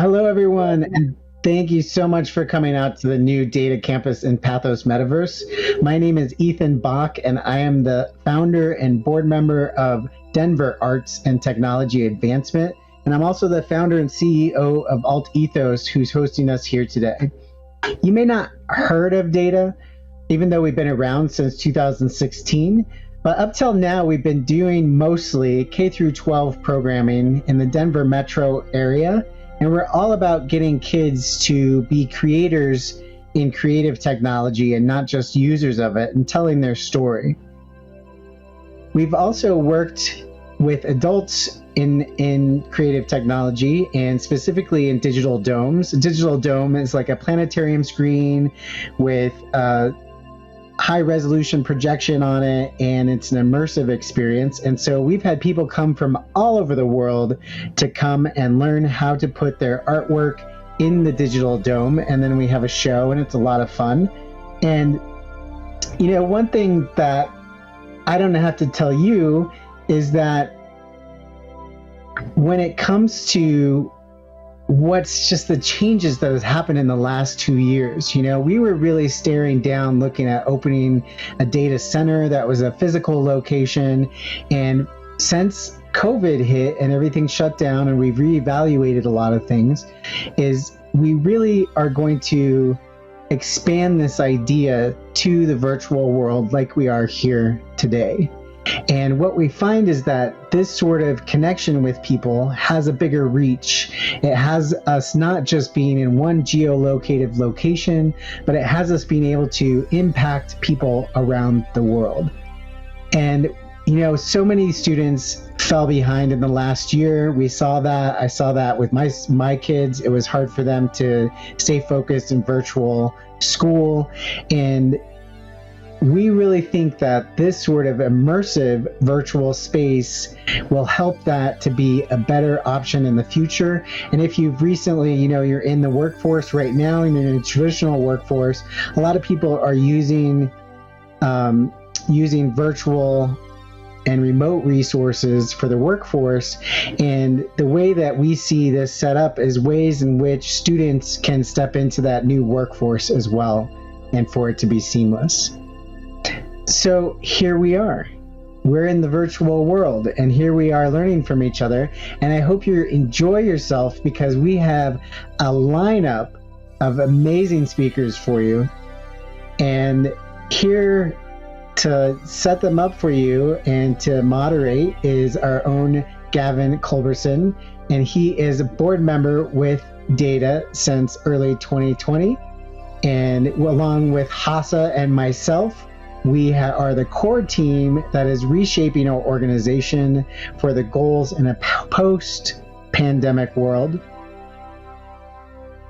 Hello, everyone, and thank you so much for coming out to the new data campus in Pathos Metaverse. My name is Ethan Bach, and I am the founder and board member of Denver Arts and Technology Advancement, and I'm also the founder and CEO of Alt Ethos, who's hosting us here today. You may not heard of data, even though we've been around since 2016, but up till now, we've been doing mostly K through 12 programming in the Denver metro area. And we're all about getting kids to be creators in creative technology and not just users of it, and telling their story. We've also worked with adults in creative technology, and specifically in digital domes. A digital dome is like a planetarium screen with high resolution projection on it, and it's an immersive experience. And so we've had people come from all over the world to come and learn how to put their artwork in the digital dome, and then we have a show, and it's a lot of fun. And you know, one thing that I don't have to tell you is that when it comes to what's just the changes that has happened in the last 2 years. You know, we were really staring down, looking at opening a data center that was a physical location. And since COVID hit and everything shut down and we've reevaluated a lot of things, is we really are going to expand this idea to the virtual world like we are here today. And what we find is that this sort of connection with people has a bigger reach. It has us not just being in one geolocated location, but it has us being able to impact people around the world. And, you know, so many students fell behind in the last year. We saw that. I saw that with my kids. It was hard for them to stay focused in virtual school. And we really think that this sort of immersive virtual space will help that to be a better option in the future. And if you've recently, you know, you're in the workforce right now, and you're in a traditional workforce, a lot of people are using virtual and remote resources for the workforce. And the way that we see this set up is ways in which students can step into that new workforce as well, and for it to be seamless. So here we are. We're in the virtual world, and here we are learning from each other. And I hope you enjoy yourself, because we have a lineup of amazing speakers for you. And here to set them up for you and to moderate is our own Gavin Culberson. And he is a board member with Data since early 2020. And along with Hassa and myself, we are the core team that is reshaping our organization for the goals in a post-pandemic world.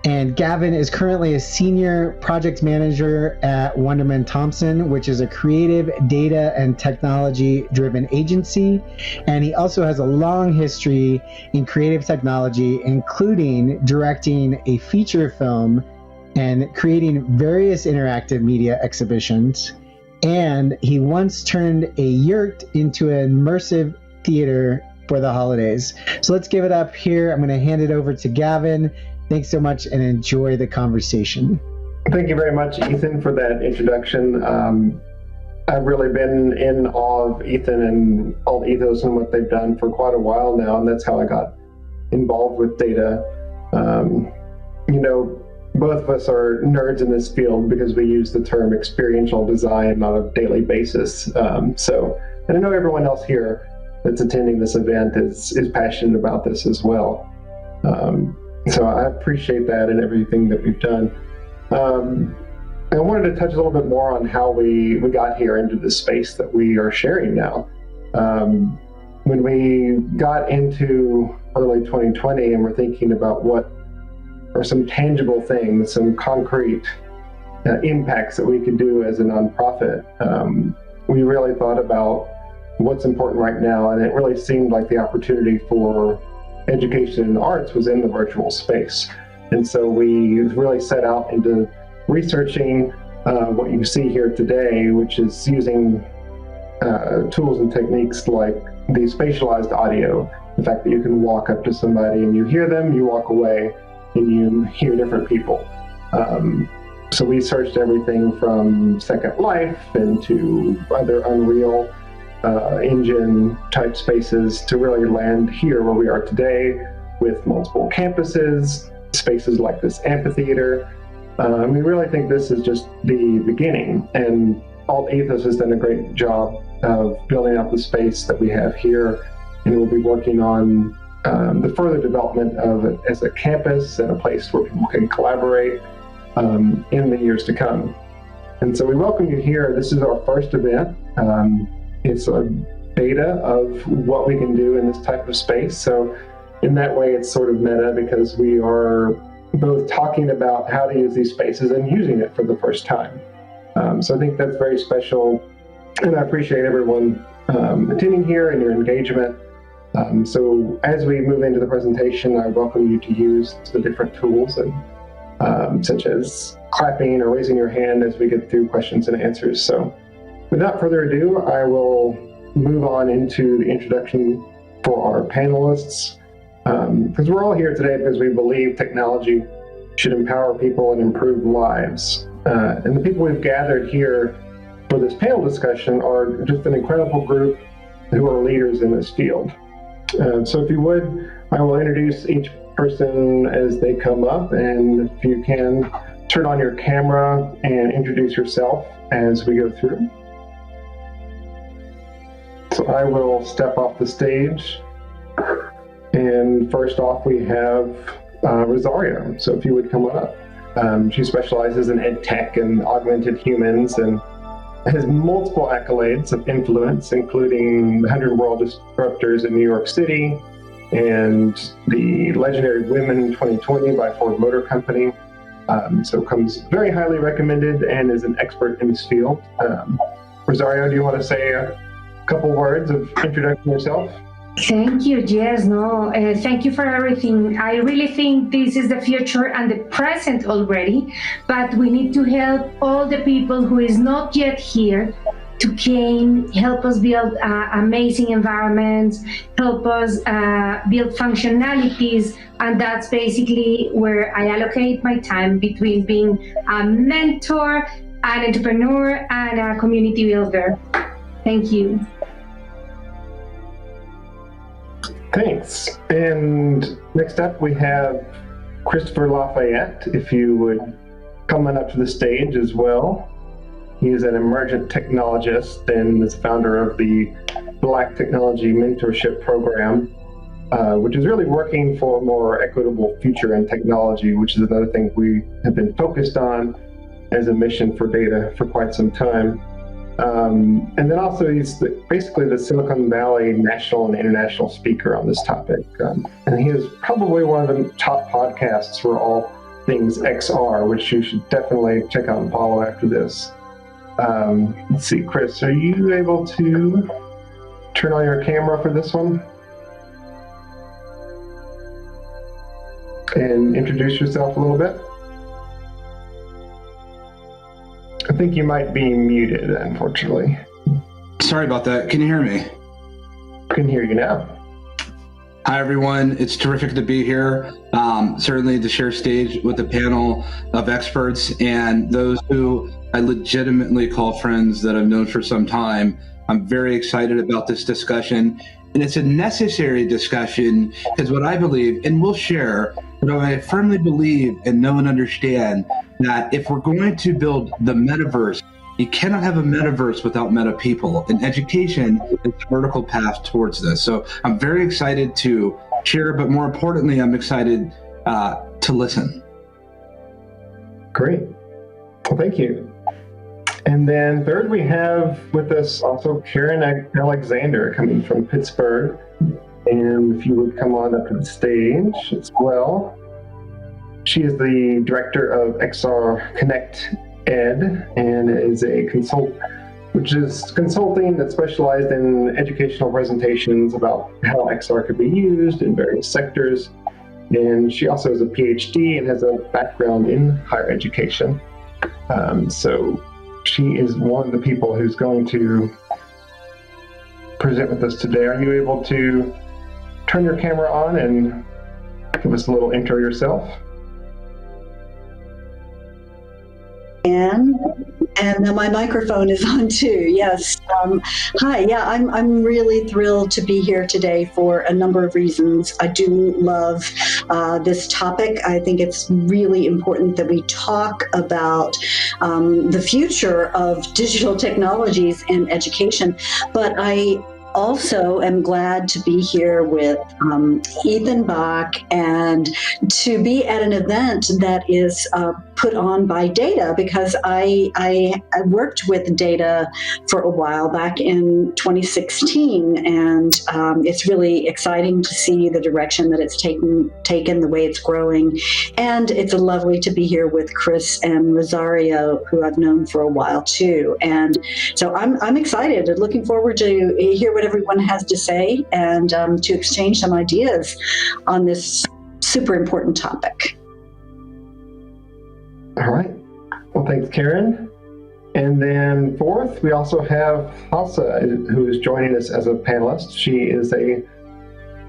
And Gavin is currently a senior project manager at Wunderman Thompson, which is a creative data and technology-driven agency. And he also has a long history in creative technology, including directing a feature film and creating various interactive media exhibitions. And he once turned a yurt into an immersive theater for the holidays. So let's give it up here. I'm going to hand it over to Gavin. Thanks so much, and enjoy the conversation. Thank you very much, Ethan, for that introduction. I've really been in awe of Ethan and Alt Ethos and what they've done for quite a while now, and that's how I got involved with data. You know, both of us are nerds in this field because we use the term experiential design on a daily basis. And I know everyone else here that's attending this event is passionate about this as well. So I appreciate that and everything that we've done. I wanted to touch a little bit more on how we got here into the space that we are sharing now. When we got into early 2020 and we're thinking about what are some tangible things, some concrete impacts that we could do as a nonprofit, we really thought about what's important right now, and it really seemed like the opportunity for education in the arts was in the virtual space. And so we really set out into researching what you see here today, which is using tools and techniques like the spatialized audio, the fact that you can walk up to somebody and you hear them, you walk away, and you hear different people. So we searched everything from Second Life into other Unreal Engine type spaces to really land here where we are today with multiple campuses, spaces like this amphitheater. We really think this is just the beginning, and Alt Ethos has done a great job of building out the space that we have here, and we'll be working on the further development of it as a campus and a place where people can collaborate in the years to come. And so we welcome you here. This is our first event. It's a beta of what we can do in this type of space. So in that way, it's sort of meta because we are both talking about how to use these spaces and using it for the first time. So I think that's very special, and I appreciate everyone attending here and your engagement. So as we move into the presentation, I welcome you to use the different tools, and such as clapping or raising your hand as we get through questions and answers. So without further ado, I will move on into the introduction for our panelists. Because we're all here today because we believe technology should empower people and improve lives. And the people we've gathered here for this panel discussion are just an incredible group who are leaders in this field. So if you would, I will introduce each person as they come up, and if you can turn on your camera and introduce yourself as we go through. So I will step off the stage. And first off, we have Rosario. So if you would come on up. She specializes in ed tech and augmented humans and has multiple accolades of influence, including the 100 World Disruptors in New York City and the legendary Women 2020 by Ford Motor Company. So comes very highly recommended and is an expert in this field. Rosario, do you want to say a couple words of introducing yourself? Thank you. Yes, no, thank you for everything. I really think this is the future and the present already, but we need to help all the people who is not yet here to help us build amazing environments, help us build functionalities, and that's basically where I allocate my time between being a mentor, an entrepreneur, and a community builder. Thank you. Thanks. And next up, we have Christopher Lafayette, if you would come on up to the stage as well. He is an emergent technologist and is founder of the Black Technology Mentorship Program, which is really working for a more equitable future in technology, which is another thing we have been focused on as a mission for data for quite some time. And then also he's basically the Silicon Valley national and international speaker on this topic. And he is probably one of the top podcasts for all things XR, which you should definitely check out and follow after this. Let's see, Chris, are you able to turn on your camera for this one? And introduce yourself a little bit? I think you might be muted, unfortunately. Sorry about that. Can you hear me? I can hear you now. Hi, everyone. It's terrific to be here. Certainly to share stage with a panel of experts and those who I legitimately call friends that I've known for some time. I'm very excited about this discussion. And it's a necessary discussion because what I believe, and we'll share, but I firmly believe and know and understand that if we're going to build the metaverse, you cannot have a metaverse without meta people, and education is the vertical path towards this. So I'm very excited to share, but more importantly, I'm excited to listen. Great. Well, thank you. And then third, we have with us also Karen Alexander coming from Pittsburgh. And if you would come on up to the stage as well. She is the director of XR Connect Ed and is a consulting that's specialized in educational presentations about how XR could be used in various sectors. And she also has a PhD and has a background in higher education. So she is one of the people who's going to present with us today. Are you able to turn your camera on and give us a little intro yourself? And now my microphone is on too. Yes. Hi. Yeah, I'm really thrilled to be here today for a number of reasons. I do love this topic. I think it's really important that we talk about the future of digital technologies in education. But I also am glad to be here with Ethan Bach and to be at an event that is put on by Data, because I worked with Data for a while back in 2016, and it's really exciting to see the direction that it's taken, the way it's growing, and it's lovely to be here with Chris and Rosario, who I've known for a while too, and so I'm excited and looking forward to hear what everyone has to say and to exchange some ideas on this super important topic. All right. Well, thanks, Karen. And then fourth, we also have Hassa, who is joining us as a panelist. She is a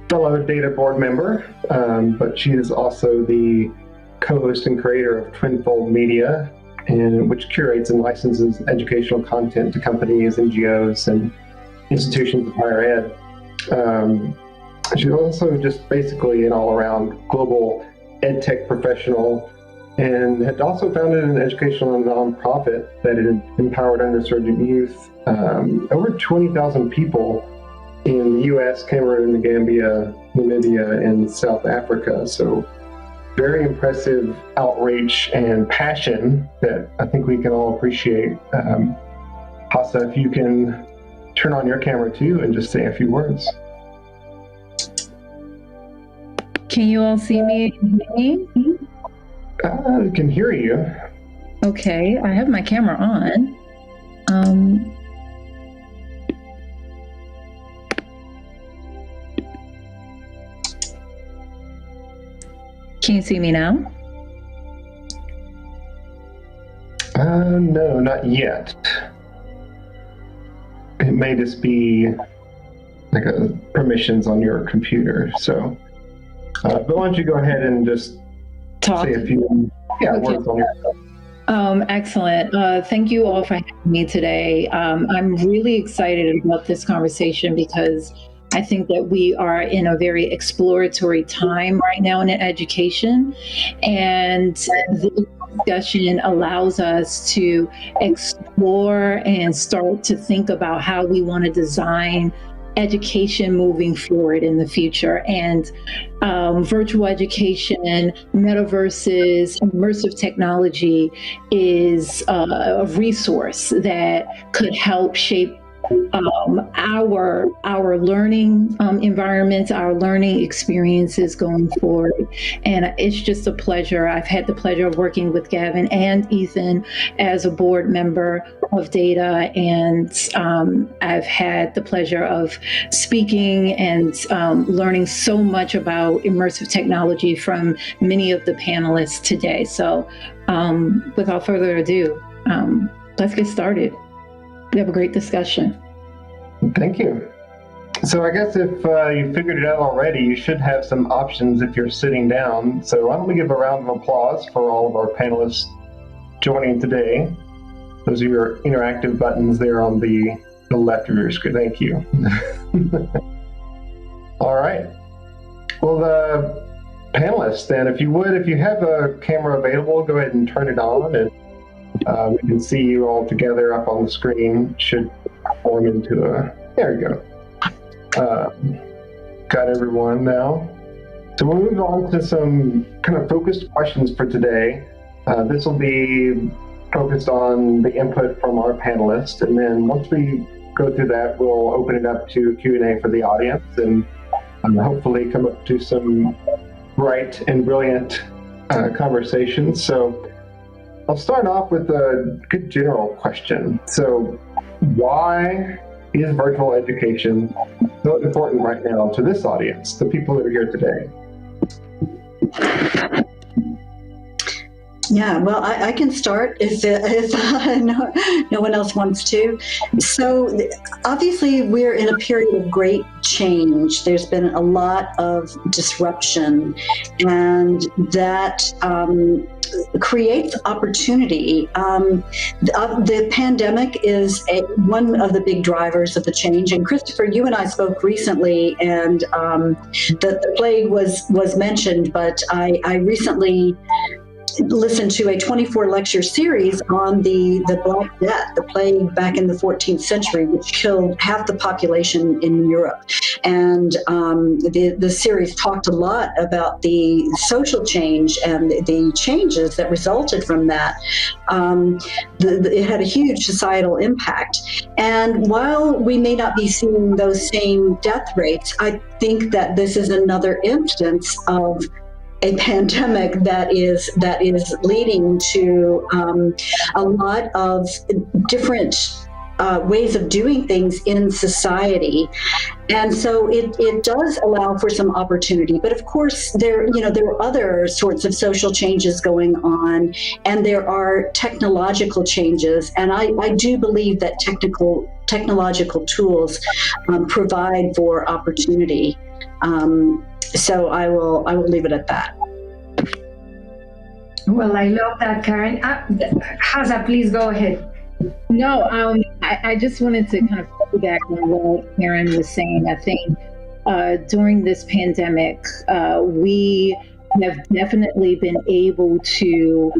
fellow Data board member, but she is also the co-host and creator of Twinfold Media, which curates and licenses educational content to companies, NGOs, and institutions of higher ed. She's also just basically an all-around global ed tech professional, and had also founded an educational nonprofit that had empowered underserved youth. Over 20,000 people in the U.S., Cameroon, the Gambia, Namibia, and South Africa. So very impressive outreach and passion that I think we can all appreciate. Hassa, if you can turn on your camera too and just say a few words. Can you all see me and hear me? I can hear you. Okay, I have my camera on. Can you see me now? No, not yet. It may just be like permissions on your computer. So, but why don't you go ahead and just say a few words on yourself. Excellent. Thank you all for having me today. I'm really excited about this conversation because I think that we are in a very exploratory time right now in education, and this discussion allows us to explore and start to think about how we want to design education moving forward in the future. And virtual education, metaverses, immersive technology is a resource that could help shape our learning environments, our learning experiences going forward. And it's just a pleasure. I've had the pleasure of working with Gavin and Ethan as a board member of Data, and I've had the pleasure of speaking and learning so much about immersive technology from many of the panelists today. So without further ado, let's get started. We have a great discussion. Thank you. So I guess if you figured it out already, you should have some options if you're sitting down. So why don't we give a round of applause for all of our panelists joining today. Those are your interactive buttons there on the left of your screen. Thank you. All right. Well, the panelists then, if you have a camera available, go ahead and turn it on, and we can see you all together up on the screen. Should form into there we go. Got everyone now. So we'll move on to some kind of focused questions for today. This will be focused on the input from our panelists, and then once we go through that, we'll open it up to Q&A for the audience, and hopefully come up to some bright and brilliant conversations. So I'll start off with a good general question. So why is virtual education so important right now to this audience, the people that are here today? Yeah, well, I can start if no one else wants to. So obviously we're in a period of great change. There's been a lot of disruption, and that creates opportunity. The pandemic is one of the big drivers of the change. And Christopher, you and I spoke recently, and the plague was mentioned, but I recently listened to a 24 lecture series on the Black Death, the plague back in the 14th century, which killed half the population in Europe. And the series talked a lot about the social change and the changes that resulted from that. It had a huge societal impact. And while we may not be seeing those same death rates, I think that this is another instance of a pandemic that is leading to a lot of different ways of doing things in society, and so it does allow for some opportunity. But of course, there are other sorts of social changes going on, and there are technological changes. And I do believe that technological tools provide for opportunity. So I will leave it at that. Well, I love that, Karen. Haza, please go ahead. No, I just wanted to kind of piggyback on what Karen was saying. I think during this pandemic, we have definitely been able to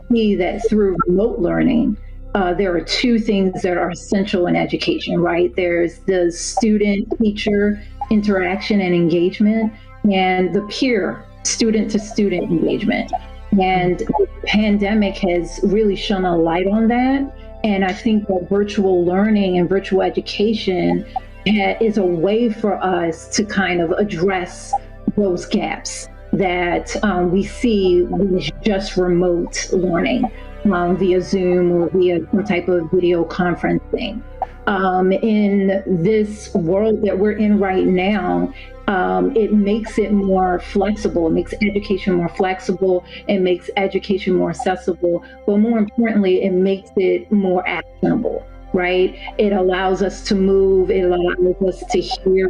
see that through remote learning, there are two things that are essential in education, right? There's the student-teacher interaction and engagement, and the peer student-to-student engagement. And the pandemic has really shone a light on that. And I think that virtual learning and virtual education is a way for us to kind of address those gaps that we see with just remote learning via Zoom or via some type of video conferencing. In this world that we're in right now, it makes it more flexible. It makes education more flexible. It makes education more accessible. But more importantly, it makes it more actionable, right? It allows us to move. It allows us to hear,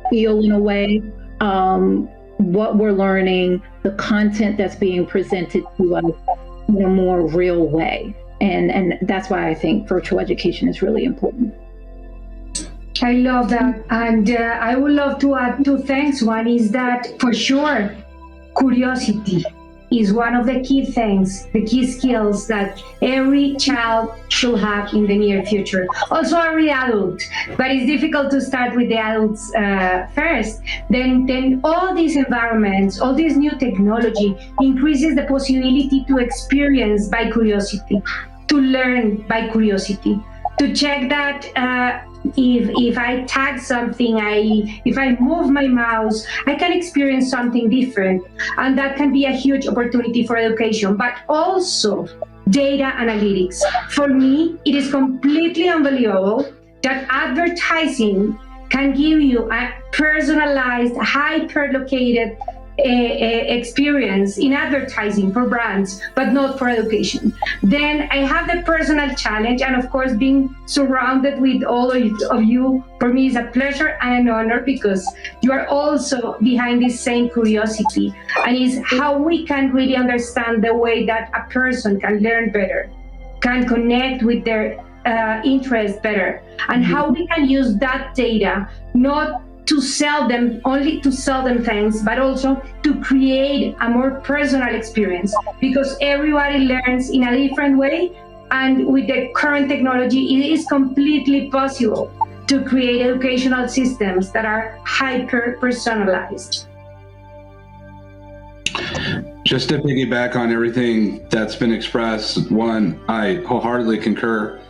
feel in a way what we're learning, the content that's being presented to us in a more real way. And that's why I think virtual education is really important. I love that. And I would love to add two things. One is that, for sure, curiosity is one of the key things, the key skills that every child should have in the near future. Also every adult, but it's difficult to start with the adults first. Then all these environments, all this new technology increases the possibility to experience by curiosity, to learn by curiosity, to check that if I tag something, if I move my mouse, I can experience something different. And that can be a huge opportunity for education, but also data analytics. For me, it is completely unbelievable that advertising can give you a personalized, hyper-located experience in advertising for brands, but not for education. Then I have the personal challenge, and of course, being surrounded with all of you, for me is a pleasure and an honor, because you are also behind this same curiosity, and is how we can really understand the way that a person can learn better, can connect with their interest better, and how we can use that data not to sell them, only to sell them things, but also to create a more personal experience, because everybody learns in a different way. And with the current technology, it is completely possible to create educational systems that are hyper-personalized. Just to piggyback on everything that's been expressed, one, I wholeheartedly concur.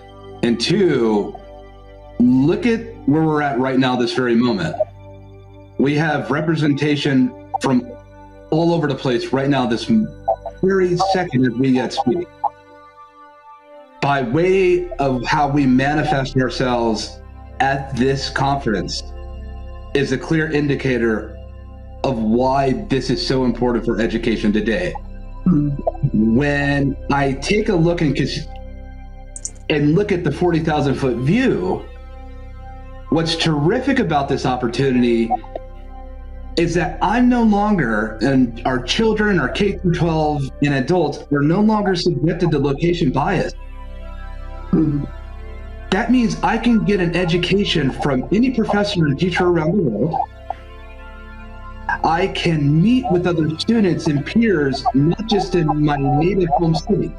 And two, look at where we're at right now, this very moment. We have representation from all over the place right now, this very second as we get speak. By way of how we manifest ourselves at this conference is a clear indicator of why this is so important for education today. When I take a look and look at the 40,000 foot view, what's terrific about this opportunity is that I'm no longer, and our children, our K through 12 and adults, are no longer subjected to location bias. Mhm. That means I can get an education from any professor and teacher around the world. I can meet with other students and peers, not just in my native home city,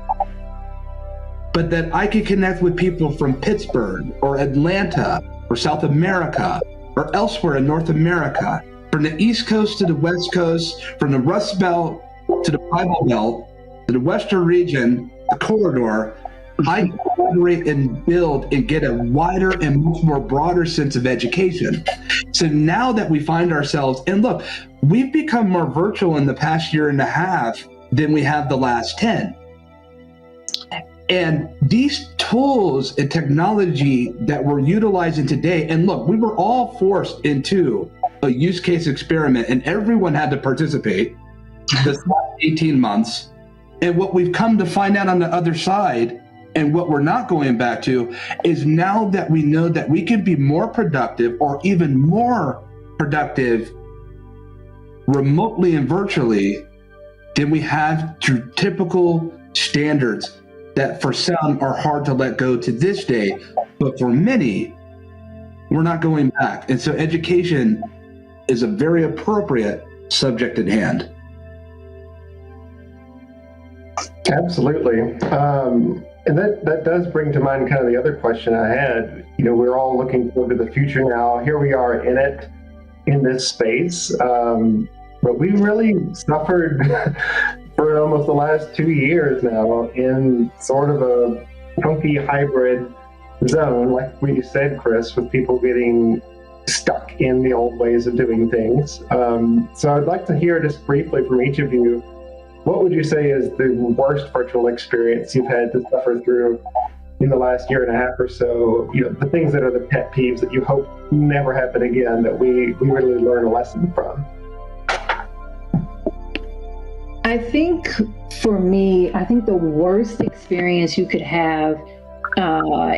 but that I can connect with people from Pittsburgh or Atlanta or South America or elsewhere in North America, from the East Coast to the West Coast, from the Rust Belt to the Bible Belt, to the Western region, the corridor. I collaborate and build and get a wider and much more broader sense of education. So now that we find ourselves, and look, we've become more virtual in the past year and a half than we have the last 10. And these tools and technology that we're utilizing today, and look, we were all forced into a use case experiment and everyone had to participate this last 18 months. And what we've come to find out on the other side, and what we're not going back to, is now that we know that we can be more productive or even more productive remotely and virtually than we have through typical standards that for some are hard to let go to this day, but for many, we're not going back. And so education is a very appropriate subject at hand. Absolutely. And that does bring to mind kind of the other question I had. You know, we're all looking forward to the future now. Here we are in it, in this space. But we really suffered for almost the last 2 years now in sort of a funky hybrid zone, like we said, Chris, with people getting stuck in the old ways of doing things. So I'd like to hear just briefly from each of you, what would you say is the worst virtual experience you've had to suffer through in the last year and a half or so? You know, the things that are the pet peeves that you hope never happen again, that we really learn a lesson from. I think for me, the worst experience you could have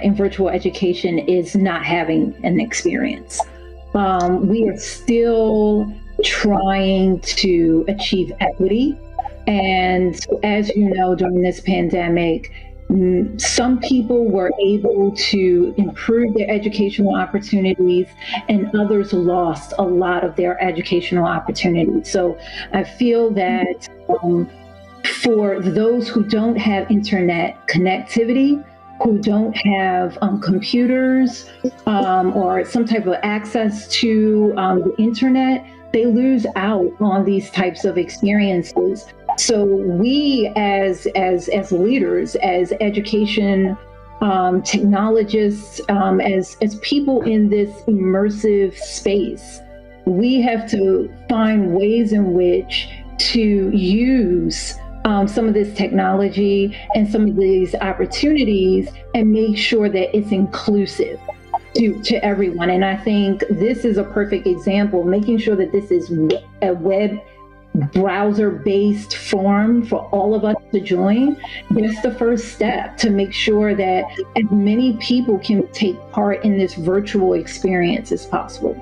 in virtual education is not having an experience. We are still trying to achieve equity. And as you know, during this pandemic, some people were able to improve their educational opportunities and others lost a lot of their educational opportunities. So I feel that for those who don't have internet connectivity, who don't have computers or some type of access to the internet, they lose out on these types of experiences. So we as leaders, as education technologists, as people in this immersive space, we have to find ways in which to use some of this technology and some of these opportunities and make sure that it's inclusive to everyone. And I think this is a perfect example, making sure that this is a web browser-based form for all of us to join. That's the first step to make sure that as many people can take part in this virtual experience as possible.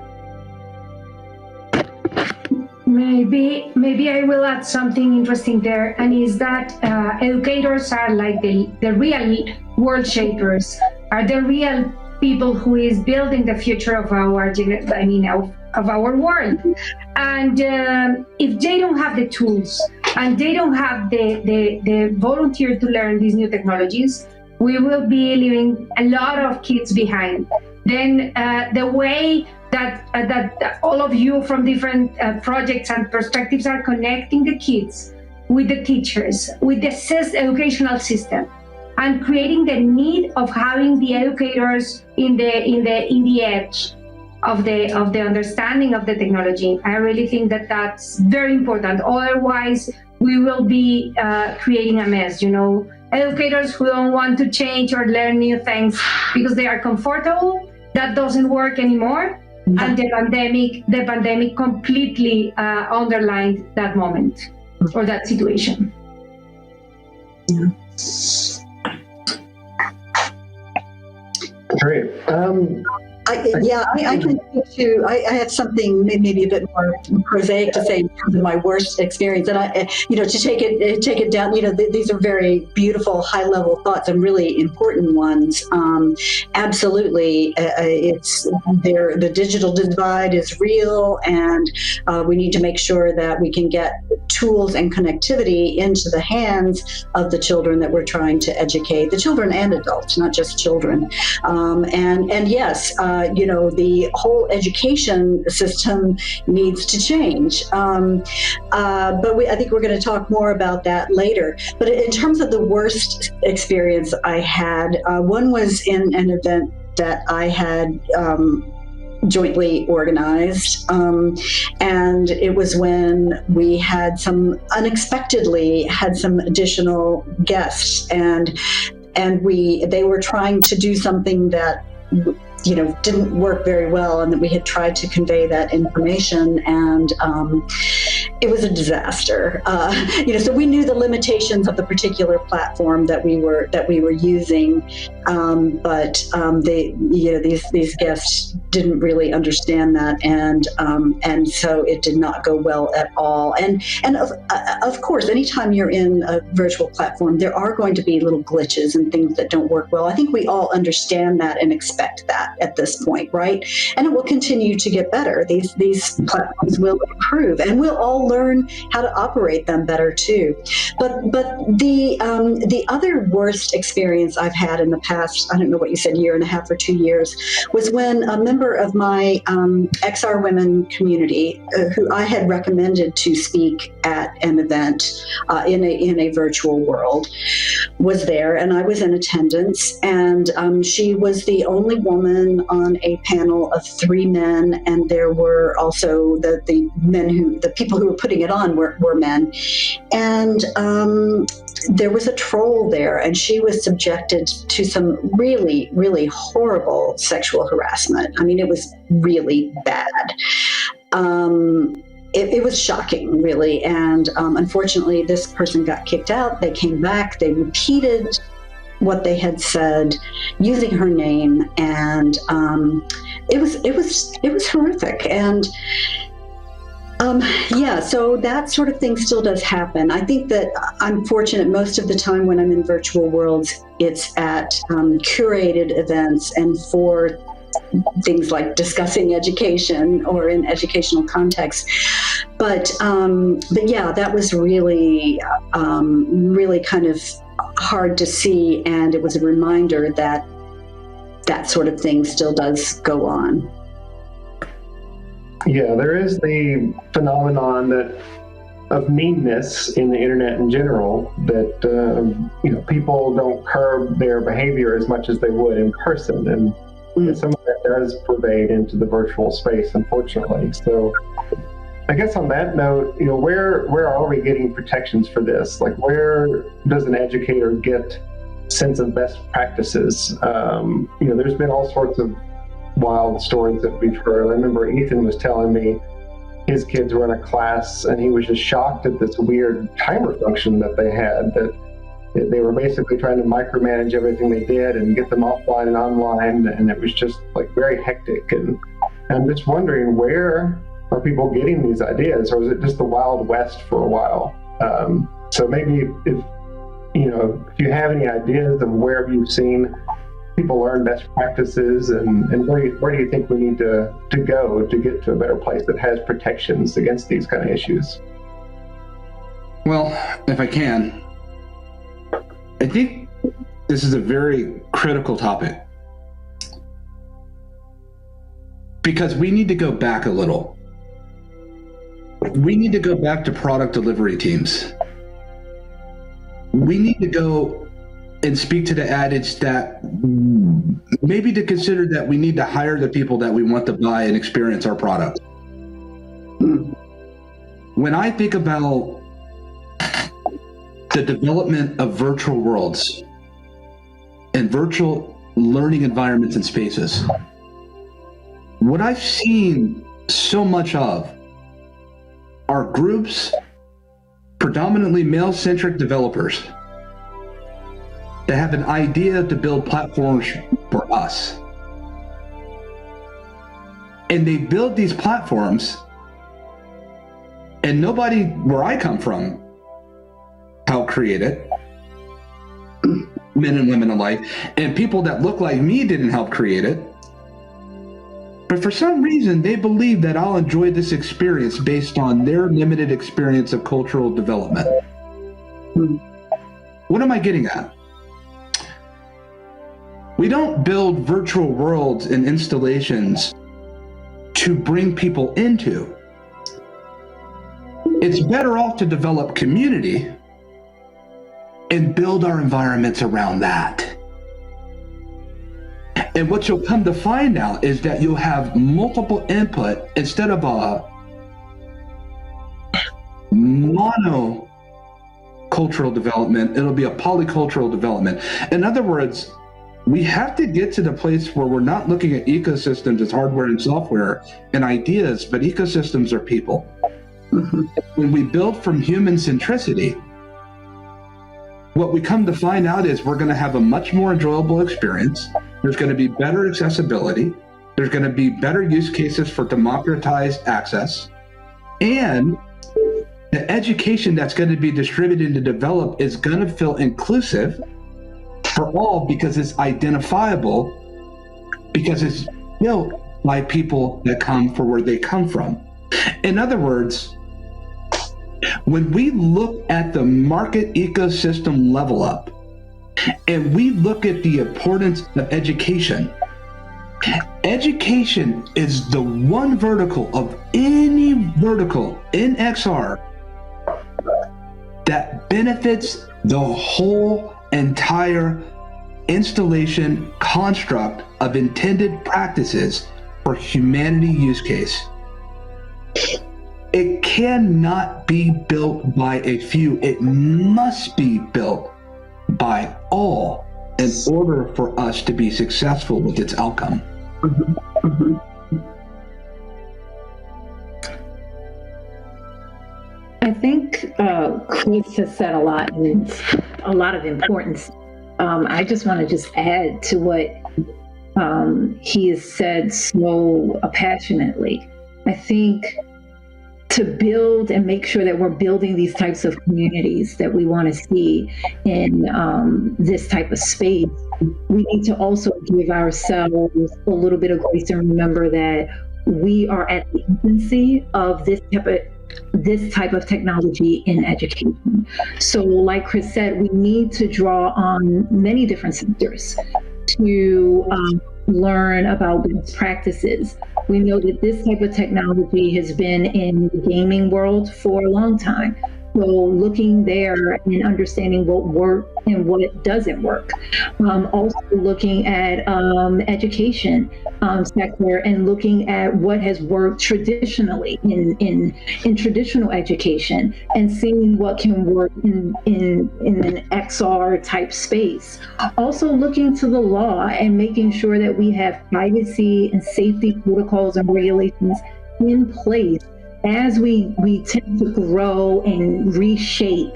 Maybe I will add something interesting there, and is that educators are like the real world shapers, are the real people who is building the future of our of our world. And if they don't have the tools and they don't have the volunteer to learn these new technologies, we will be leaving a lot of kids behind. Then the way that all of you from different projects and perspectives are connecting the kids with the teachers, with the educational system, and creating the need of having the educators in the edge of the understanding of the technology. I really think that that's very important. Otherwise, we will be creating a mess. You know, educators who don't want to change or learn new things because they are comfortable, that doesn't work anymore. And the pandemic completely underlined that moment or that situation. Yeah. Great. I can speak to. I have something maybe a bit more prosaic to say in terms of my worst experience, and to take it down. These are very beautiful, high-level thoughts and really important ones. Absolutely, it's there. The digital divide is real, and we need to make sure that we can get tools and connectivity into the hands of the children that we're trying to educate, the children and adults, not just children. And yes. The whole education system needs to change. But I think we're going to talk more about that later. But in terms of the worst experience I had, one was in an event that I had jointly organized. And it was when we had unexpectedly had some additional guests, and they were trying to do something that didn't work very well, and that we had tried to convey that information, and it was a disaster. So we knew the limitations of the particular platform that we were using, but these guests didn't really understand that, and so it did not go well at all. And of course, anytime you're in a virtual platform, there are going to be little glitches and things that don't work well. I think we all understand that and expect that at this point, right? And it will continue to get better. These platforms will improve, and we'll all learn how to operate them better too. But the other worst experience I've had in the past, I don't know what you said, year and a half or 2 years, was when a member of my XR Women community, who I had recommended to speak at an event in a virtual world, was there, and I was in attendance, and she was the only woman on a panel of 3 men, and there were also the people who were putting it on were men, and there was a troll there, and she was subjected to some really, really horrible sexual harassment. I mean, it was really bad. It was shocking, really, and unfortunately, this person got kicked out. They came back. They repeated what they had said using her name, and it was horrific. And so that sort of thing still does happen. I think that I'm fortunate most of the time when I'm in virtual worlds, it's at curated events and for things like discussing education or in educational context. But yeah, that was really, really kind of hard to see, and it was a reminder that that sort of thing still does go on. Yeah, there is the phenomenon of meanness in the internet in general, that people don't curb their behavior as much as they would in person, and some of that does pervade into the virtual space, unfortunately. So I guess on that note, where are we getting protections for this? Like, where does an educator get sense of best practices? There's been all sorts of wild stories that we've heard. I remember Ethan was telling me his kids were in a class, and he was just shocked at this weird timer function that they had, that they were basically trying to micromanage everything they did and get them offline and online, and it was just like very hectic. And I'm just wondering, where are people getting these ideas, or is it just the Wild West for a while? So maybe if you have any ideas of where you've seen people learn best practices, and where do you think we need to go to get to a better place that has protections against these kind of issues? Well, if I can, I think this is a very critical topic, because we need to go back a little. We need to go back to product delivery teams. We need to go and speak to the adage that maybe to consider that we need to hire the people that we want to buy and experience our product. When I think about the development of virtual worlds and virtual learning environments and spaces, what I've seen so much of are groups, predominantly male-centric developers, that have an idea to build platforms for us. And they build these platforms, and nobody where I come from helped create it, men and women alike, and people that look like me didn't help create it. But for some reason, they believe that I'll enjoy this experience based on their limited experience of cultural development. What am I getting at? We don't build virtual worlds and installations to bring people into. It's better off to develop community and build our environments around that. And what you'll come to find out is that you'll have multiple input instead of a monocultural development. It'll be a polycultural development. In other words, we have to get to the place where we're not looking at ecosystems as hardware and software and ideas, but ecosystems are people. When we build from human centricity, what we come to find out is we're going to have a much more enjoyable experience. There's going to be better accessibility. There's going to be better use cases for democratized access. And the education that's going to be distributed and developed is going to feel inclusive for all because it's identifiable, because it's built by people that come from where they come from. In other words, when we look at the market ecosystem level up, and we look at the importance of education, education is the one vertical of any vertical in XR that benefits the whole entire installation construct of intended practices for humanity use case. It cannot be built by a few. It must be built by all in order for us to be successful with its outcome. I think Chris has said a lot of importance. I just want to just add to what he has said so passionately. I think to build and make sure that we're building these types of communities that we want to see in this type of space, we need to also give ourselves a little bit of grace and remember that we are at the infancy of this type of technology in education. So like Chris said, we need to draw on many different sectors to learn about best practices. We know that this type of technology has been in the gaming world for a long time. So looking there and understanding what works and what doesn't work. Also looking at education sector and looking at what has worked traditionally in traditional education and seeing what can work in an XR type space. Also looking to the law and making sure that we have privacy and safety protocols and regulations in place as we tend to grow and reshape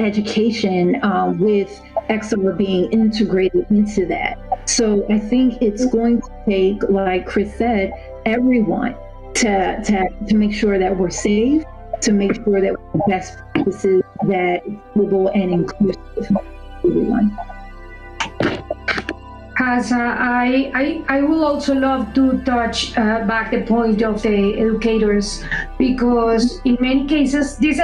education with XR being integrated into that. So I think it's going to take, like Chris said, everyone to make sure that we're safe, to make sure that we're best practices that are global and inclusive for everyone. As I will also love to touch back the point of the educators, because in many cases this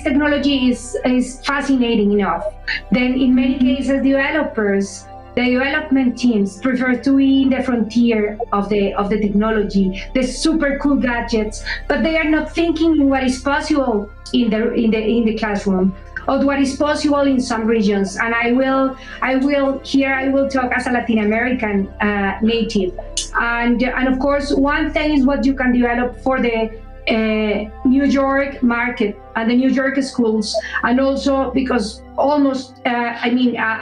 technology is fascinating enough. Then in many cases developers, the development teams prefer to be in the frontier of the technology, the super cool gadgets, but they are not thinking what is possible in the classroom, of what is possible in some regions. And I will talk as a Latin American native. And of course, one thing is what you can develop for the New York market and the New York schools, and also because almost, a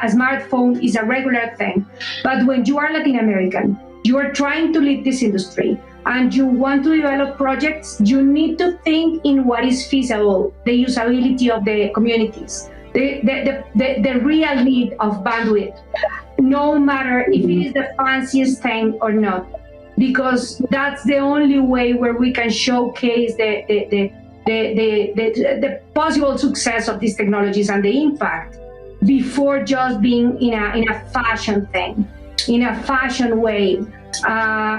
smartphone is a regular thing. But when you are Latin American, you are trying to lead this industry, and you want to develop projects, you need to think in what is feasible, the usability of the communities, the real need of bandwidth, no matter if it is the fanciest thing or not. because that's the only way where we can showcase the possible success of these technologies and the impact before just being in a fashion thing, in a fashion way.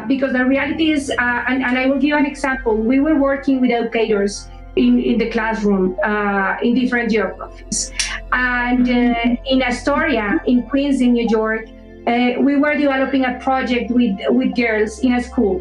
Because the reality is, and I will give you an example, we were working with educators in the classroom in different geographies. And in Astoria, in Queens, in New York, we were developing a project with girls in a school.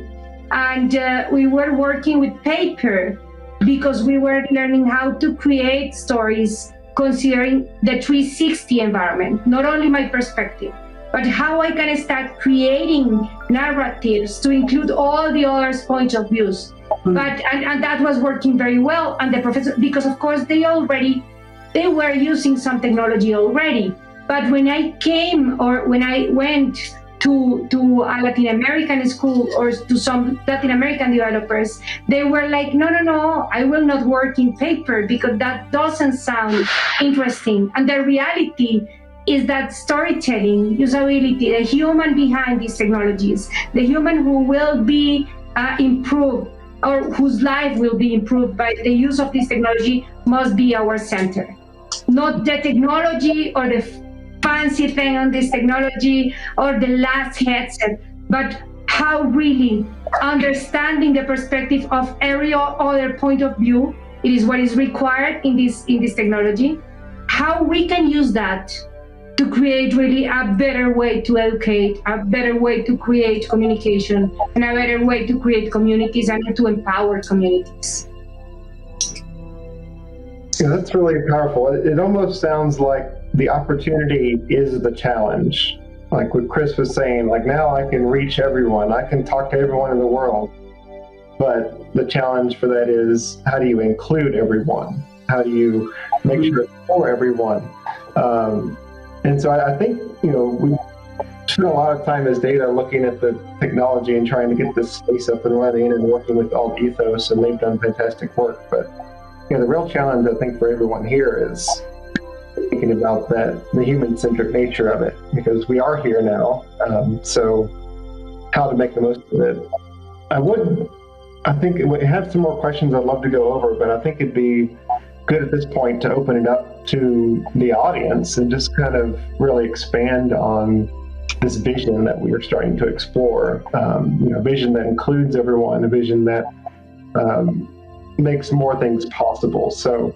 And we were working with paper because we were learning how to create stories considering the 360 environment, not only my perspective, but how I can start creating narratives to include all the others' points of views. But and that was working very well. And the professor, because of course they were using some technology already. But when I came, or when I went to a Latin American school or to some Latin American developers, they were like, no, I will not work in paper because that doesn't sound interesting. And the reality is that storytelling, usability, the human behind these technologies, the human who will be improved, or whose life will be improved by the use of this technology, must be our center. Not the technology or the fancy thing on this technology or the last headset, but how really understanding the perspective of every other point of view, it is what is required in this technology, how we can use that to create really a better way to educate, a better way to create communication, and a better way to create communities and to empower communities. Yeah, that's really powerful. It almost sounds like the opportunity is the challenge. Like what Chris was saying, like now I can reach everyone, I can talk to everyone in the world. But the challenge for that is, how do you include everyone? How do you make sure it's for everyone? And so I think, we spent a lot of time as Data looking at the technology and trying to get this space up and running and working with Alt Ethos, and they've done fantastic work. But the real challenge, I think, for everyone here is thinking about the human-centric nature of it, because we are here now. So how to make the most of it. I think we have some more questions I'd love to go over, but I think it'd be good at this point to open it up to the audience and just kind of really expand on this vision that we are starting to explore. A vision that includes everyone, a vision that makes more things possible. So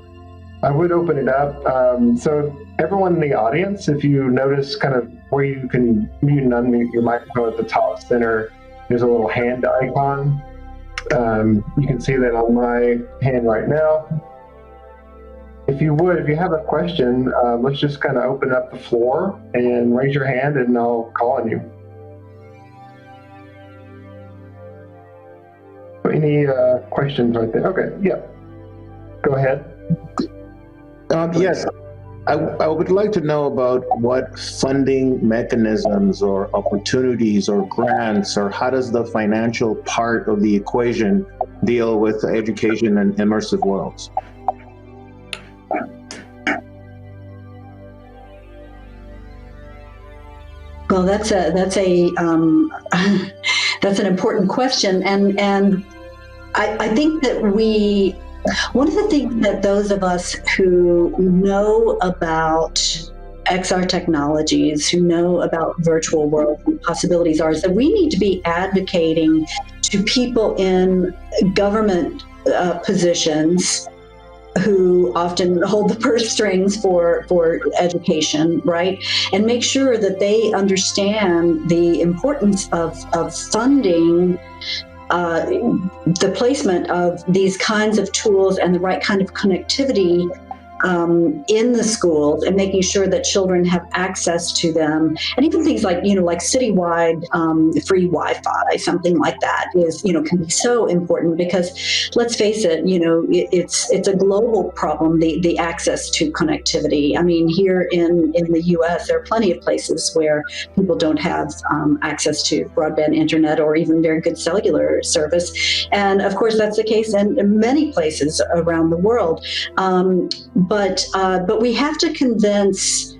I would open it up. So everyone in the audience, if you notice kind of where you can mute and unmute your microphone at the top center, there's a little hand icon. You can see that on my hand right now. If you have a question, let's just kind of open up the floor and raise your hand and I'll call on you. Any questions right there? Okay, yeah. Go ahead. Yes, I would like to know about what funding mechanisms or opportunities or grants, or how does the financial part of the equation deal with education and immersive worlds? Well, that's an important question, and I think that one of the things that those of us who know about XR technologies, who know about virtual worlds and possibilities are, is that we need to be advocating to people in government positions who often hold the purse strings for education, right? And make sure that they understand the importance of funding the placement of these kinds of tools and the right kind of connectivity in the schools, and making sure that children have access to them. And even things like, like citywide free Wi-Fi, something like that is, can be so important, because let's face it, it's a global problem, the access to connectivity. I mean, here in the US, there are plenty of places where people don't have access to broadband internet or even very good cellular service. And of course, that's the case in many places around the world. But we have to convince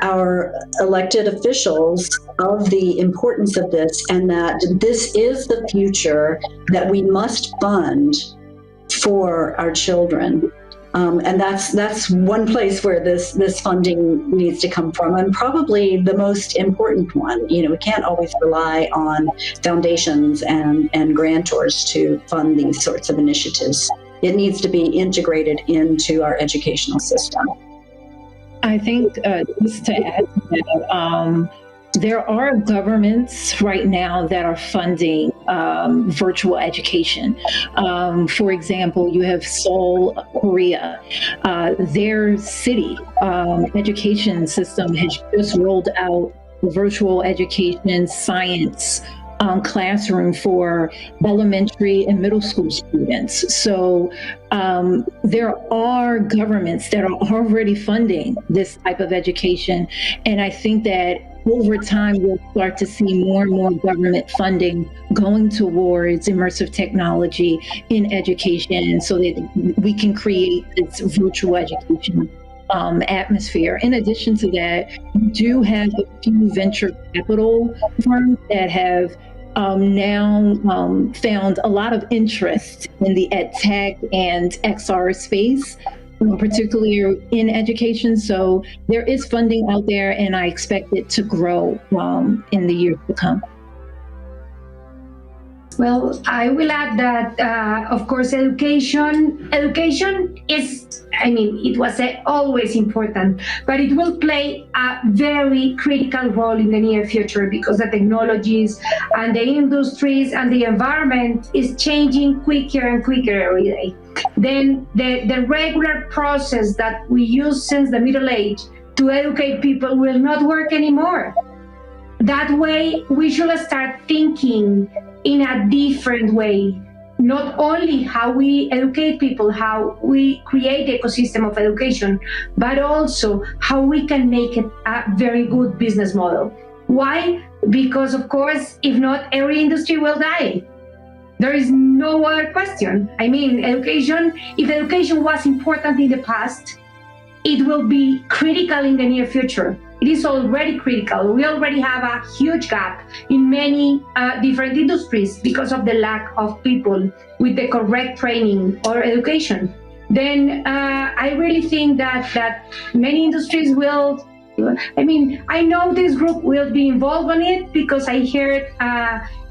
our elected officials of the importance of this, and that this is the future that we must fund for our children. And that's one place where this funding needs to come from, and probably the most important one. You know, we can't always rely on foundations and grantors to fund these sorts of initiatives. It needs to be integrated into our educational system. I think just to add to that, there are governments right now that are funding virtual education. For example, you have Seoul, Korea. Their city education system has just rolled out virtual education science classroom for elementary and middle school students. So there are governments that are already funding this type of education. And I think that over time, we'll start to see more and more government funding going towards immersive technology in education so that we can create this virtual education atmosphere. In addition to that, we do have a few venture capital firms that have now found a lot of interest in the ed tech and XR space, particularly in education. So there is funding out there, and I expect it to grow in the years to come. Well, I will add that, of course, education is, it was always important, but it will play a very critical role in the near future because the technologies and the industries and the environment is changing quicker and quicker every day. Then the regular process that we use since the Middle Age to educate people will not work anymore. That way, we should start thinking in a different way, not only how we educate people, how we create the ecosystem of education, but also how we can make it a very good business model. Why? Because, of course, if not, every industry will die. There is no other question. If education was important in the past, it will be critical in the near future. It is already critical. We already have a huge gap in many different industries because of the lack of people with the correct training or education. Then I really think that many industries will, I know this group will be involved in it because I heard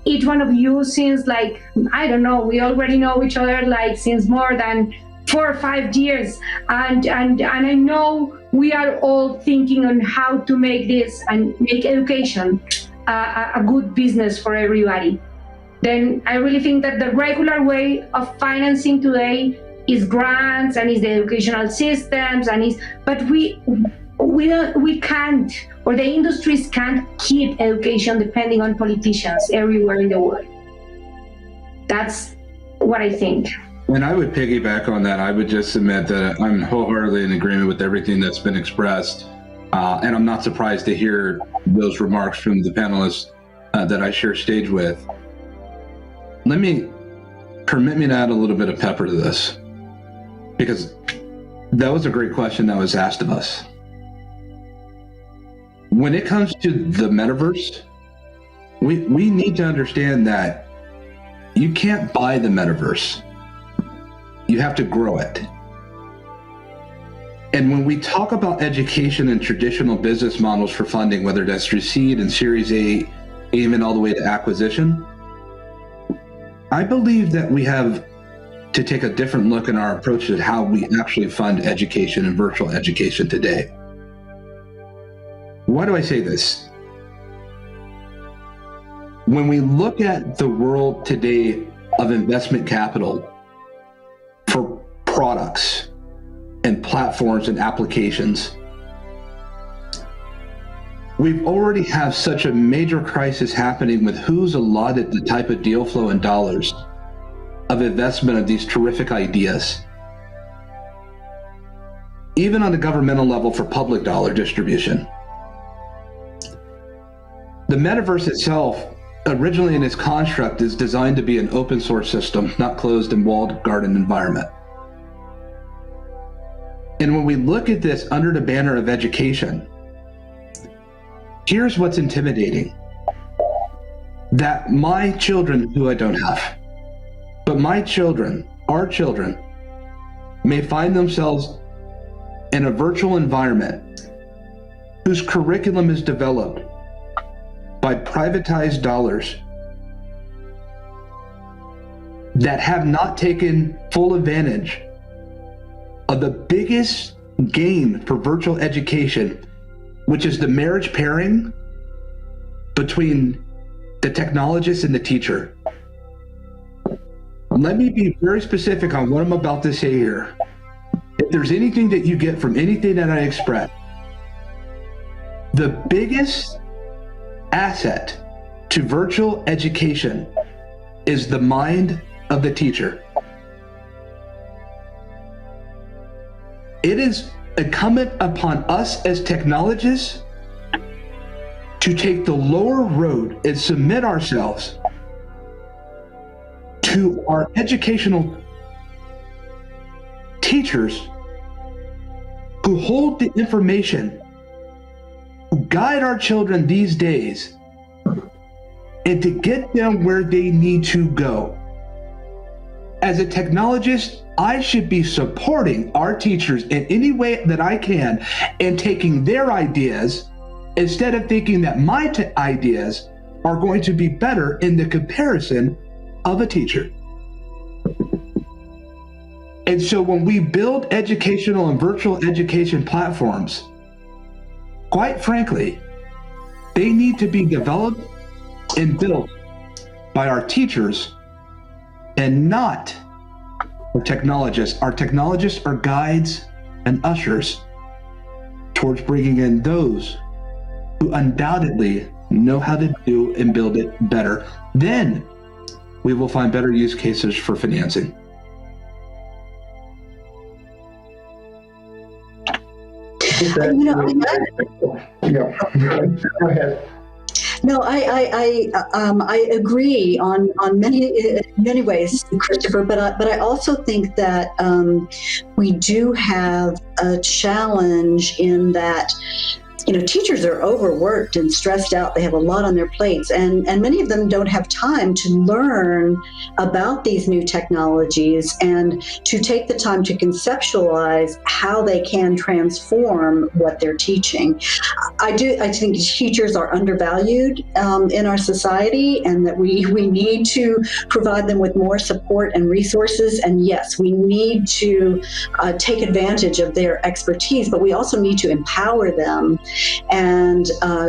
each one of you since we already know each other since more than 4 or 5 years, and I know we are all thinking on how to make this and make education a good business for everybody. Then I really think that the regular way of financing today is grants and is the educational systems but we can't, or the industries can't keep education depending on politicians everywhere in the world. That's what I think. And I would piggyback on that. I would just admit that I'm wholeheartedly in agreement with everything that's been expressed. And I'm not surprised to hear those remarks from the panelists that I share stage with. Permit me to add a little bit of pepper to this, because that was a great question that was asked of us. When it comes to the metaverse, we need to understand that you can't buy the metaverse. You have to grow it. And when we talk about education and traditional business models for funding, whether that's through seed and Series A, even all the way to acquisition, I believe that we have to take a different look in our approach at how we actually fund education and virtual education today. Why do I say this? When we look at the world today of investment capital for products and platforms and applications, we already have such a major crisis happening with who's allotted the type of deal flow and dollars of investment of these terrific ideas. Even on the governmental level for public dollar distribution. The metaverse itself, originally in its construct, is designed to be an open source system, not closed and walled garden environment. And when we look at this under the banner of education, here's what's intimidating. That my children, who I don't have, but my children, our children, may find themselves in a virtual environment whose curriculum is developed by privatized dollars that have not taken full advantage of the biggest game for virtual education, which is the marriage pairing between the technologist and the teacher. Let me be very specific on what I'm about to say here. If there's anything that you get from anything that I express, the biggest asset to virtual education is the mind of the teacher. It is incumbent upon us as technologists to take the lower road and submit ourselves to our educational teachers who hold the information, who guide our children these days, and to get them where they need to go. As a technologist, I should be supporting our teachers in any way that I can and taking their ideas instead of thinking that my ideas are going to be better in the comparison of a teacher. And so when we build educational and virtual education platforms, quite frankly, they need to be developed and built by our teachers and not our technologists. Our technologists are guides and ushers towards bringing in those who undoubtedly know how to do and build it better. Then we will find better use cases for financing. Go ahead. No, I agree on many ways, Christopher. But I also think that we do have a challenge in that, teachers are overworked and stressed out. They have a lot on their plates, and many of them don't have time to learn about these new technologies and to take the time to conceptualize how they can transform what they're teaching. I think teachers are undervalued in our society, and that we need to provide them with more support and resources. And yes, we need to take advantage of their expertise, but we also need to empower them and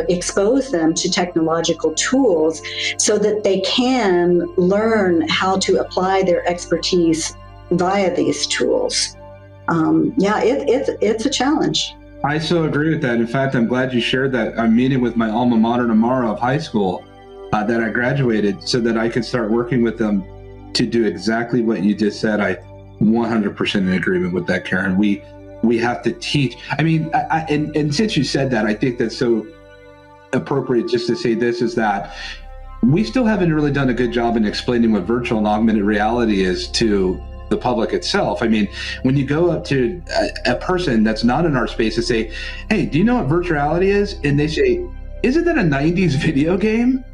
expose them to technological tools so that they can learn how to apply their expertise via these tools. It's a challenge. I so agree with that. In fact, I'm glad you shared that. I'm meeting with my alma mater tomorrow of high school that I graduated so that I could start working with them to do exactly what you just said. I 100% in agreement with that, Karen. We have to teach. I mean, and since you said that, I think that's so appropriate just to say this, is that we still haven't really done a good job in explaining what virtual and augmented reality is to the public itself. I mean, when you go up to a person that's not in our space and say, hey, do you know what virtuality is? And they say, isn't that a 90s video game?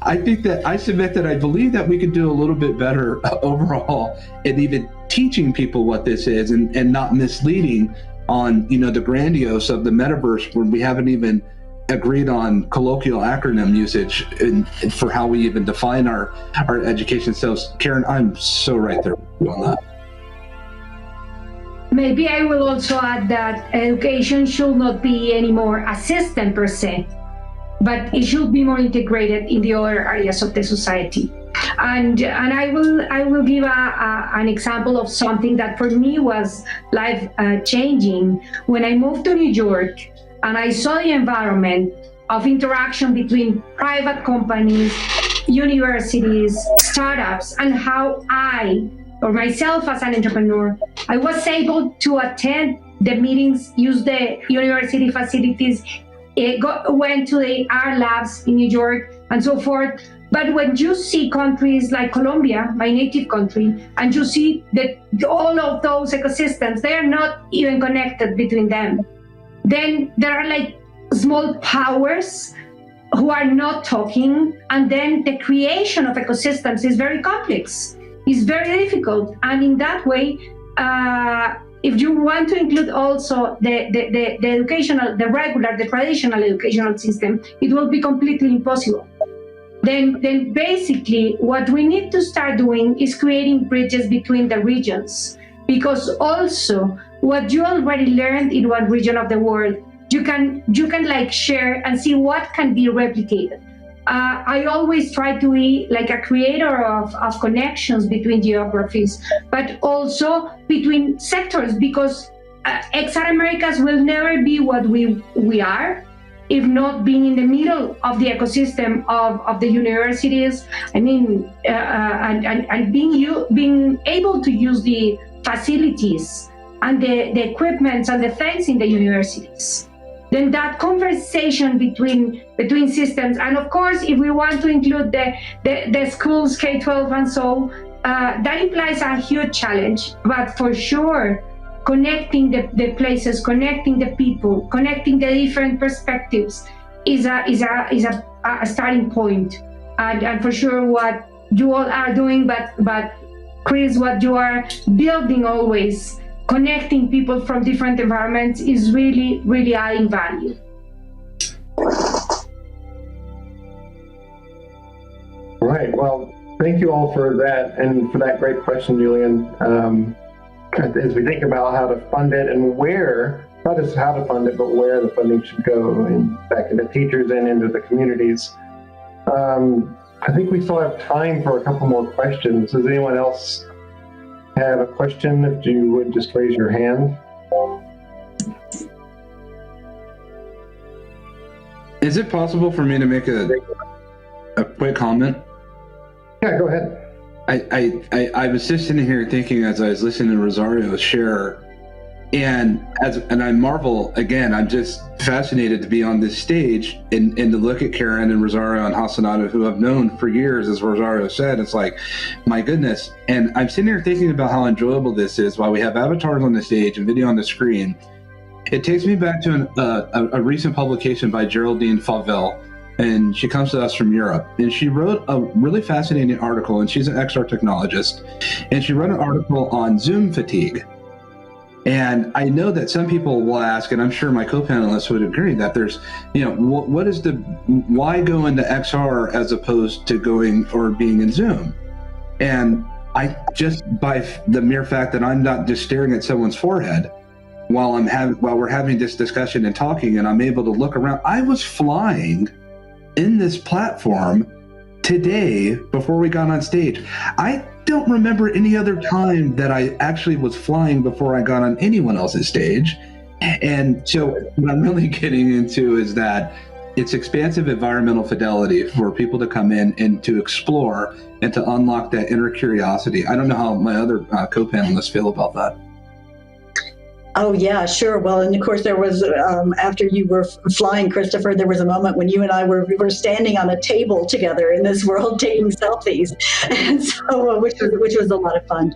I think that I submit that I believe that we could do a little bit better overall in even teaching people what this is and not misleading on, the grandiose of the metaverse when we haven't even agreed on colloquial acronym usage for how we even define our education. So Karen, I'm so right there with you on that. Maybe I will also add that education should not be any more assistant per se, but it should be more integrated in the other areas of the society. And I will give an example of something that for me was life changing. When I moved to New York and I saw the environment of interaction between private companies, universities, startups, and how I, or myself as an entrepreneur, I was able to attend the meetings, use the university facilities, went to the art labs in New York and so forth. But when you see countries like Colombia, my native country, and you see that all of those ecosystems, they are not even connected between them. Then there are like small powers who are not talking, and then the creation of ecosystems is very complex. It's very difficult, and in that way, if you want to include also the educational, the traditional educational system, it will be completely impossible. Then basically what we need to start doing is creating bridges between the regions, because also what you already learned in one region of the world, you can like share and see what can be replicated. I always try to be like a creator of connections between geographies, but also between sectors, because XR Americas will never be what we are if not being in the middle of the ecosystem of the universities. I mean, and being able to use the facilities and the equipment and the things in the universities. Then that conversation between systems, and of course, if we want to include the schools, K-12 and so, that implies a huge challenge. But for sure, connecting the places, connecting the people, connecting the different perspectives is a starting point. And for sure, what you all are doing, but Chris, what you are building always, connecting people from different environments, is really, really adding value. Right. Well, thank you all for that, and for that great question, Julian. As we think about how to fund it and where, not just how to fund it, but where the funding should go, and back into teachers and into the communities. I think we still have time for a couple more questions. Does anyone else have a question? If you would just raise your hand. Is it possible for me to make a quick comment? Yeah, go ahead. I was just sitting here thinking as I was listening to Rosario share, and I marvel again. I'm just fascinated to be on this stage and to look at Karen and Rosario and Hasanado, who I've known for years, as Rosario said. It's like, my goodness. And I'm sitting here thinking about how enjoyable this is while we have avatars on the stage and video on the screen. It takes me back to a recent publication by Geraldine Favell, and she comes to us from Europe. And she wrote a really fascinating article, and she's an XR technologist, and she wrote an article on Zoom fatigue. And I know that some people will ask, and I'm sure my co-panelists would agree, that there's, why go into XR as opposed to going or being in Zoom? And I just, by the mere fact that I'm not just staring at someone's forehead while we're having this discussion and talking, and I'm able to look around, I was flying in this platform today before we got on stage. I don't remember any other time that I actually was flying before I got on anyone else's stage. And so what I'm really getting into is that it's expansive environmental fidelity for people to come in and to explore and to unlock that inner curiosity. I don't know how my other co-panelists feel about that. Oh, yeah, sure. Well, and of course, there was, after you were flying, Christopher, there was a moment when you and I were standing on a table together in this world taking selfies, and so which was a lot of fun.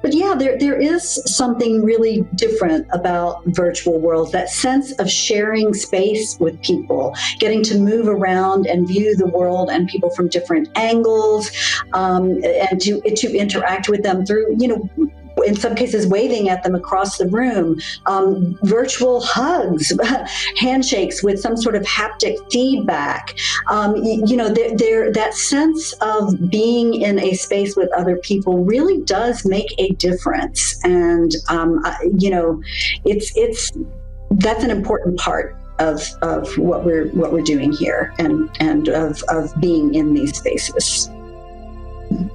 But yeah, there is something really different about virtual worlds, that sense of sharing space with people, getting to move around and view the world and people from different angles, and to interact with them through, in some cases waving at them across the room, virtual hugs, handshakes with some sort of haptic feedback. That sense of being in a space with other people really does make a difference. And, that's an important part of what we're doing here and of being in these spaces.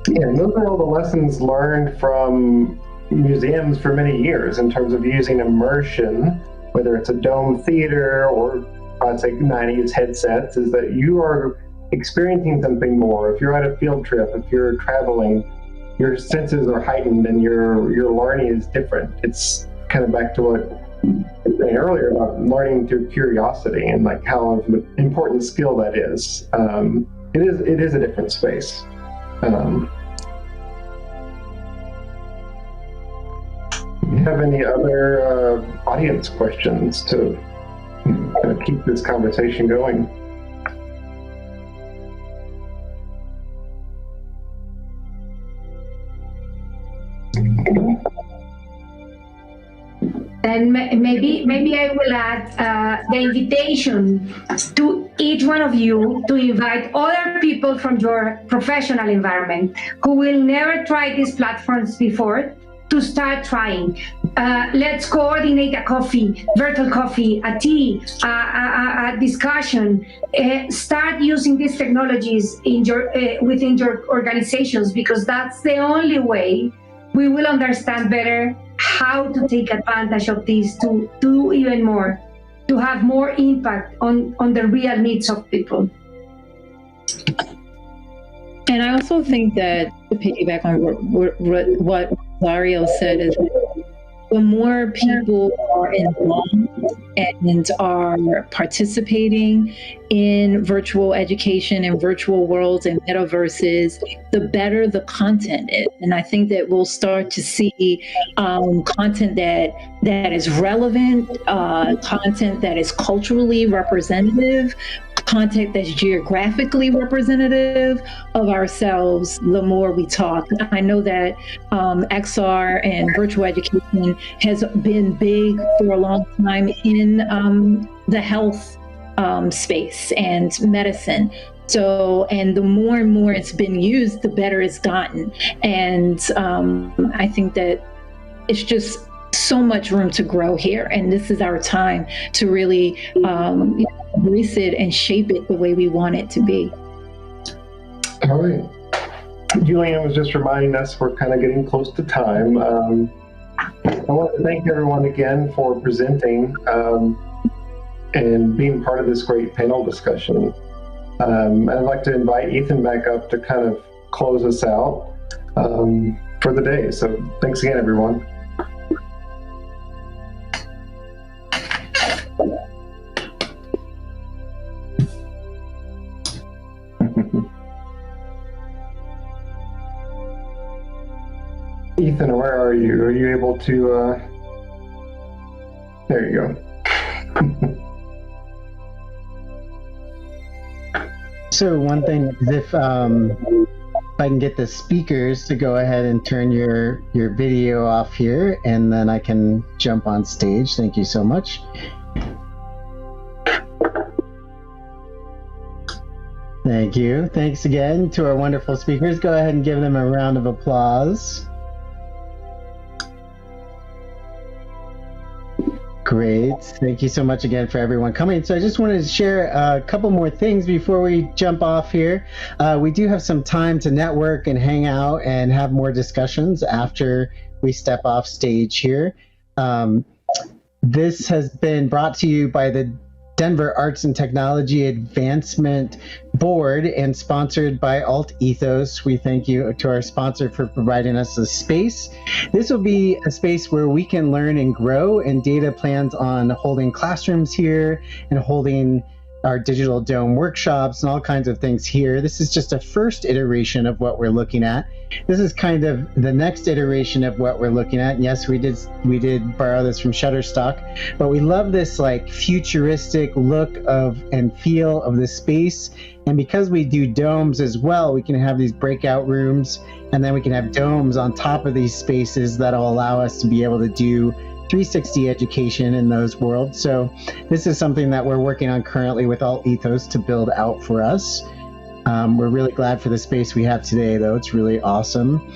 Yeah, and those are all the lessons learned from museums for many years in terms of using immersion, whether it's a dome theater or I'd say 90s headsets, is that you are experiencing something more. If you're at a field trip, if you're traveling, your senses are heightened and your learning is different. It's kind of back to what I was saying earlier about learning through curiosity and like how important skill that is. It is a different space. Do you have any other audience questions to keep this conversation going. And maybe I will add the invitation to each one of you to invite other people from your professional environment who will never try these platforms before to start trying. Let's coordinate a coffee, virtual coffee, a tea, a discussion. Start using these technologies in within your organizations, because that's the only way we will understand better how to take advantage of this to do even more, to have more impact on the real needs of people. And I also think that, to piggyback on what Rosario said, is that the more people are involved and are participating in virtual education and virtual worlds and metaverses, the better the content is. And I think that we'll start to see content that is relevant, content that is culturally representative, content that's geographically representative of ourselves the more we talk. I know that XR and virtual education has been big for a long time in the health space and medicine. So, and the more and more it's been used, the better it's gotten. And I think that it's just so much room to grow here. And this is our time to really embrace it and shape it the way we want it to be. All right. Julianne was just reminding us we're kind of getting close to time. I want to thank everyone again for presenting and being part of this great panel discussion. I'd like to invite Ethan back up to kind of close us out for the day. So thanks again, everyone. Ethan, where are you? Are you able to, there you go. So one thing is if I can get the speakers to go ahead and turn your video off here, and then I can jump on stage. Thank you so much. Thank you. Thanks again to our wonderful speakers. Go ahead and give them a round of applause. Great. Thank you so much again for everyone coming. So I just wanted to share a couple more things before we jump off here. We do have some time to network and hang out and have more discussions after we step off stage here. This has been brought to you by the Denver Arts and Technology Advancement Board and sponsored by Alt Ethos. We thank you to our sponsor for providing us a space. This will be a space where we can learn and grow, and Data plans on holding classrooms here and holding our digital dome workshops and all kinds of things here. This is just a first iteration of what we're looking at. This is kind of the next iteration of what we're looking at. And yes, we did borrow this from Shutterstock, but we love this like futuristic look of and feel of the space. And because we do domes as well, we can have these breakout rooms, and then we can have domes on top of these spaces that'll allow us to be able to do 360 education in those worlds. So this is something that we're working on currently with Alt Ethos to build out for us. We're really glad for the space we have today, though. It's really awesome.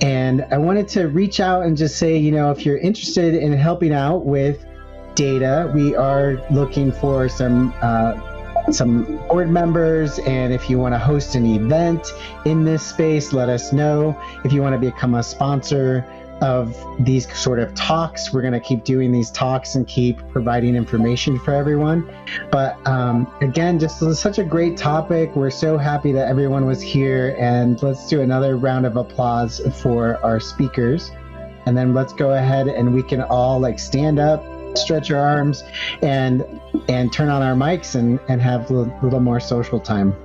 And I wanted to reach out and just say, you know, if you're interested in helping out with Data, we are looking for some board members, and if you want to host an event in this space, let us know. If you want to become a sponsor of these sort of talks, we're going to keep doing these talks and keep providing information for everyone. But again, just such a great topic. We're so happy that everyone was here, and let's do another round of applause for our speakers. And then let's go ahead and we can all like stand up, stretch our arms, and turn on our mics and have a little more social time.